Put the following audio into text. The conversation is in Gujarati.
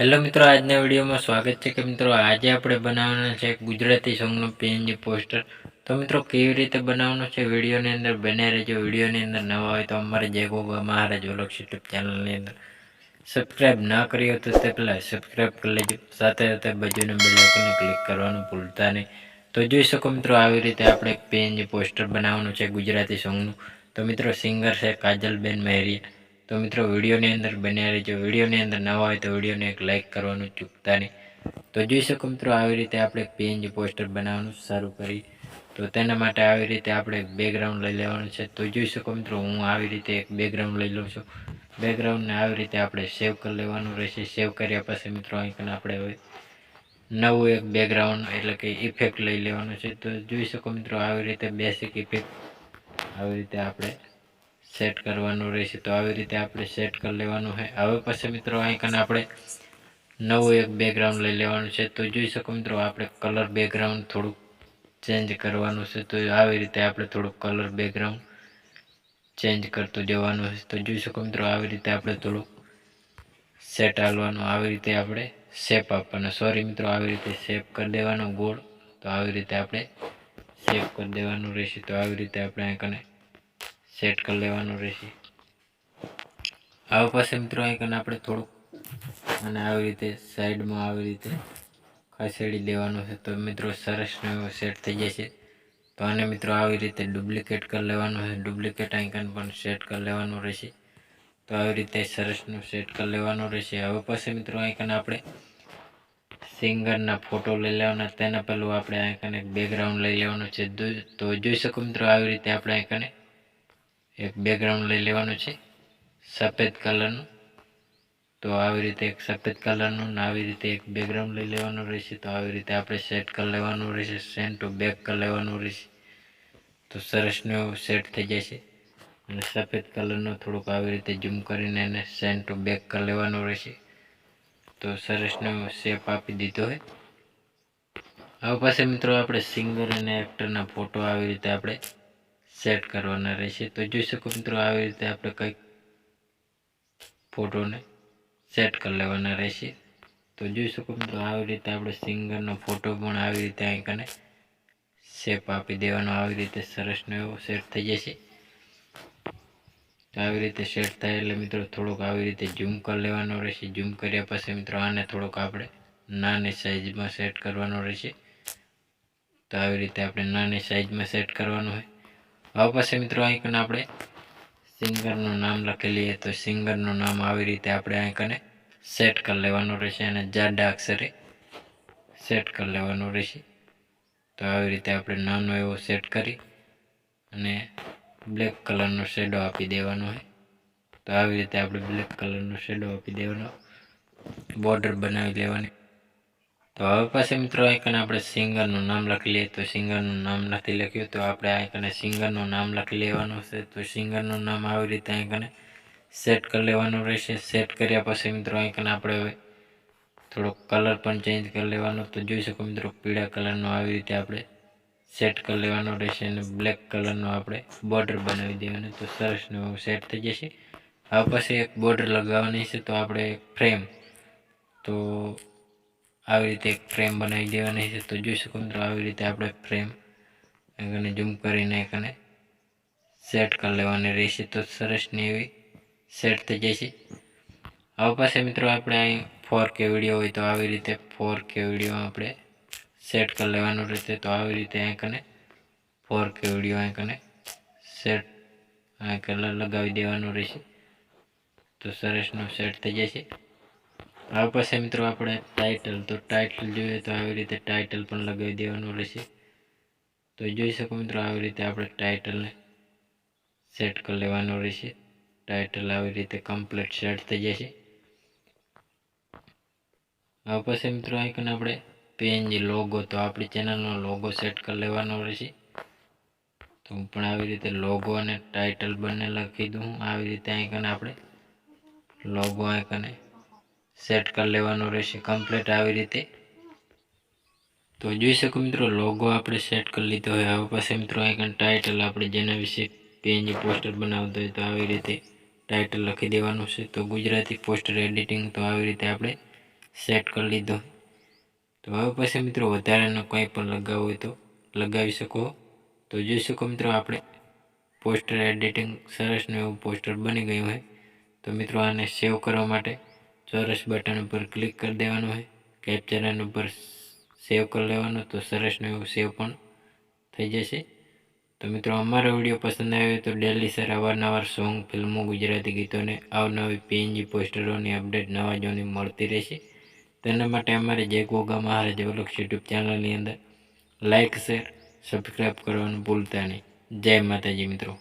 હેલો મિત્રો, આજના વિડીયોમાં સ્વાગત છે કે મિત્રો આજે આપણે બનાવવાના છે ગુજરાતી સોંગનું પીએનજી પોસ્ટર। તો મિત્રો કેવી રીતે બનાવવાનું છે વિડીયોની અંદર બને રહેજો। વિડીયોની અંદર નવા હોય તો અમારે જય ગોગા મહારાજ વ્લોગ્સ યુટ્યુબ ચેનલની અંદર સબસ્ક્રાઇબ ના કરી હોય તો તે પહેલાં સબસ્ક્રાઇબ કરી લેજો, સાથે સાથે બાજુના બેલ આઇકનને ક્લિક કરવાનું ભૂલતા નહીં। તો જોઈ શકો મિત્રો આવી રીતે આપણે પીએનજી પોસ્ટર બનાવવાનું છે ગુજરાતી સોંગનું। તો મિત્રો સિંગર છે કાજલબેન મહેરિયા। તો મિત્રો વિડીયોની અંદર બન્યા રહેજો। વિડીયોની અંદર નવા હોય તો વિડીયોને એક લાઇક કરવાનું ચૂકતા નહીં। તો જોઈ શકો મિત્રો આવી રીતે આપણે પીએનજી પોસ્ટર બનાવવાનું શરૂ કરી। તો તેના માટે આવી રીતે આપણે બેકગ્રાઉન્ડ લઈ લેવાનું છે। તો જોઈ શકો મિત્રો હું આવી રીતે એક બેકગ્રાઉન્ડ લઈ લઉં છું। બેકગ્રાઉન્ડને આવી રીતે આપણે સેવ કરી લેવાનું રહેશે। સેવ કર્યા પછી મિત્રો અહીં આપણે હવે નવું એક બેકગ્રાઉન્ડ એટલે કે ઇફેક્ટ લઈ લેવાનું છે। તો જોઈ શકો મિત્રો આવી રીતે બેસિક ઇફેક્ટ આવી રીતે આપણે સેટ કરવાનું રહેશે। તો આવી રીતે આપણે સેટ કરી લેવાનું છે। હવે પછી મિત્રો અહીં આપણે નવું એક બેકગ્રાઉન્ડ લઈ લેવાનું છે। તો જોઈ શકો મિત્રો આપણે કલર બેકગ્રાઉન્ડ થોડુંક ચેન્જ કરવાનું છે। તો આવી રીતે આપણે થોડુંક કલર બેકગ્રાઉન્ડ ચેન્જ કરતું જવાનું છે। તો જોઈ શકો મિત્રો આવી રીતે આપણે થોડુંક સેટ આલવાનું, આવી રીતે આપણે શેપ આપવાનો, સોરી મિત્રો આવી રીતે શેપ કરી દેવાનો ગોળ। તો આવી રીતે આપણે શેપ કરી દેવાનું રહેશે। તો આવી રીતે આપણે અહીં સેટ કરી લેવાનું રહેશે। હવે પછી મિત્રો અહીં આપણે થોડુંક અને આવી રીતે સાઈડમાં આવી રીતે ખસેડી દેવાનું છે। તો મિત્રો સરસનો એવો સેટ થઈ જશે। તો આને મિત્રો આવી રીતે ડુપ્લિકેટ કરી લેવાનું છે। ડુપ્લિકેટ આઇકન પણ સેટ કરી લેવાનું રહેશે। તો આવી રીતે સરસનું સેટ કરી લેવાનું રહેશે। હવે પછી મિત્રો આઇકન આપણે સિંગરના ફોટો લઈ લેવાના, તેના પહેલું આપણે આઇકન એક બેકગ્રાઉન્ડ લઈ લેવાનું છે। તો જોઈ શકો મિત્રો આવી રીતે આપણે આઇકન એક બેકગ્રાઉન્ડ લઈ લેવાનું છે સફેદ કલરનું। તો આવી રીતે એક સફેદ કલરનું આવી રીતે એક બેકગ્રાઉન્ડ લઈ લેવાનું રહેશે। તો આવી રીતે આપણે સેટ કરી લેવાનું રહેશે, સેન્ટ ટુ બેક કરી લેવાનું રહેશે। તો સરસનો સેટ થઈ જશે અને સફેદ કલરનો થોડુંક આવી રીતે ઝૂમ કરીને એને સેન્ટ ટુ બેક કરી લેવાનું રહેશે। તો સરસનો શેપ આપી દીધો હોય। હવે પછી મિત્રો આપણે સિંગર અને એક્ટરના ફોટો આવી રીતે આપણે સેટ કરવાના રહેશે। તો જોઈ શકો મિત્રો આવી રીતે આપણે કંઈક ફોટોને સેટ કરી લેવાના રહેશે। તો જોઈ શકો મિત્રો આવી રીતે આપણે સિંગરનો ફોટો પણ આવી રીતે આઈકને શેપ આપી દેવાનો, આવી રીતે સરસનો એવો સેટ થઈ જશે। તો આવી રીતે સેટ થાય એટલે મિત્રો થોડુંક આવી રીતે ઝૂમ કરી લેવાનો રહેશે। ઝૂમ કર્યા પછી મિત્રો આને થોડુંક આપણે નાની સાઈઝમાં સેટ કરવાનો રહેશે। તો આવી રીતે આપણે નાની સાઈઝમાં સેટ કરવાનું હોય। હવે પછી મિત્રો આઈકન આપણે સિંગરનું નામ લખી લઈએ। તો સિંગરનું નામ આવી રીતે આપણે આઈકને સેટ કરી લેવાનું રહેશે અને જાડા અક્ષરે સેટ કરી લેવાનું રહેશે। તો આવી રીતે આપણે નાનો એવો સેટ કરી અને બ્લેક કલરનો શેડો આપી દેવાનો હોય। તો આવી રીતે આપણે બ્લેક કલરનો શેડો આપી દેવાનો, બોર્ડર બનાવી લેવાની। તો હવે પછી મિત્રો આઈકન આપણે સિંગરનું નામ લખી લઈએ। તો સિંગરનું નામ નથી લખ્યું તો આપણે આઈકને સિંગરનું નામ લખી લેવાનું છે। તો સિંગરનું નામ આવી રીતે આઈકને સેટ કરી લેવાનું રહેશે। સેટ કર્યા પછી મિત્રો આઈકન આપણે હવે થોડોક કલર પણ ચેન્જ કરી લેવાનો। તો જોઈ શકો મિત્રો પીળા કલરનો આવી રીતે આપણે સેટ કરી લેવાનો રહેશે અને બ્લેક કલરનો આપણે બોર્ડર બનાવી દેવાનું। તો સરસનું સેટ થઈ જશે। હવે પછી એક બોર્ડર લગાવવાની છે। તો આપણે એક ફ્રેમ, તો આવી રીતે એક ફ્રેમ બનાવી દેવાની છે। તો જોઈ શકો મિત્રો આવી રીતે આપણે ફ્રેમ અને ઝૂમ કરીને એકને સેટ કરી લેવાની રહેશે। તો સરસની એવી સેટ થઈ જશે। હવે પછી મિત્રો આપણે અહીં 4K વિડીયો હોય તો આવી રીતે 4K વિડીયો આપણે સેટ કરી લેવાનું રહેશે। તો આવી રીતે આઈકને 4K વિડીયો આઈકને સેટ આ કલર લગાવી દેવાનું રહેશે। તો સરસનું સેટ થઈ જશે। હવે પછી મિત્રો આપણે ટાઇટલ, તો ટાઇટલ જોઈએ તો આવી રીતે ટાઇટલ પણ લગાવી દેવાનું રહેશે। તો જોઈ શકો મિત્રો આવી રીતે આપણે ટાઇટલને સેટ કરી લેવાનું રહેશે। ટાઇટલ આવી રીતે કમ્પ્લીટ સેટ થઈ જશે। હવે પછી મિત્રો આઈકન આપણે પીએનજી લોગો, તો આપણી ચેનલનો લોગો સેટ કરી લેવાનો રહેશે। તો હું પણ આવી રીતે લોગો અને ટાઇટલ બંને લખી દઉં। આવી રીતે આઈકન આપણે લોગો આઈકને સેટ કરી લેવાનો રહેશે કમ્પ્લીટ આવી રીતે। તો જોઈ શકો મિત્રો લોગો આપણે સેટ કરી લીધો હોય। હવે પછી મિત્રો આઈકન ટાઇટલ આપણે જેના વિશે પીએનજી પોસ્ટર બનાવતો હોય તો આવી રીતે ટાઇટલ લખી દેવાનું છે। તો ગુજરાતી પોસ્ટર એડિટિંગ, તો આવી રીતે આપણે સેટ કરી લીધો. તો હવે પછી મિત્રો વધારાનો કંઈ પણ લગાવવું હોય તો લગાવી શકો. તો જોઈ શકો મિત્રો આપણે પોસ્ટર એડિટિંગ સરસનું એવું પોસ્ટર બની ગયું હોય. તો મિત્રો આને સેવ કરવા માટે ચોરસ બટન ઉપર ક્લિક કરી દેવાનું હોય, કેપ્ચર ઉપર સેવ કરી લેવાનું. તો સરસનું એવું સેવ પણ થઈ જશે. તો મિત્રો અમારો વિડીયો પસંદ આવ્યો તો ડેલી સર અવારનવાર સોંગ, ફિલ્મો, ગુજરાતી ગીતોને અવનવી પીએનજી પોસ્ટરોની અપડેટ નવા જોવાની મળતી રહેશે. તેના માટે અમારે જય ગોગા મહારાજ વ્લોગ્સ યુટ્યુબ ચેનલની અંદર લાઇક, શેર, સબસ્ક્રાઈબ કરવાનું ભૂલતા નહીં. જય માતાજી મિત્રો.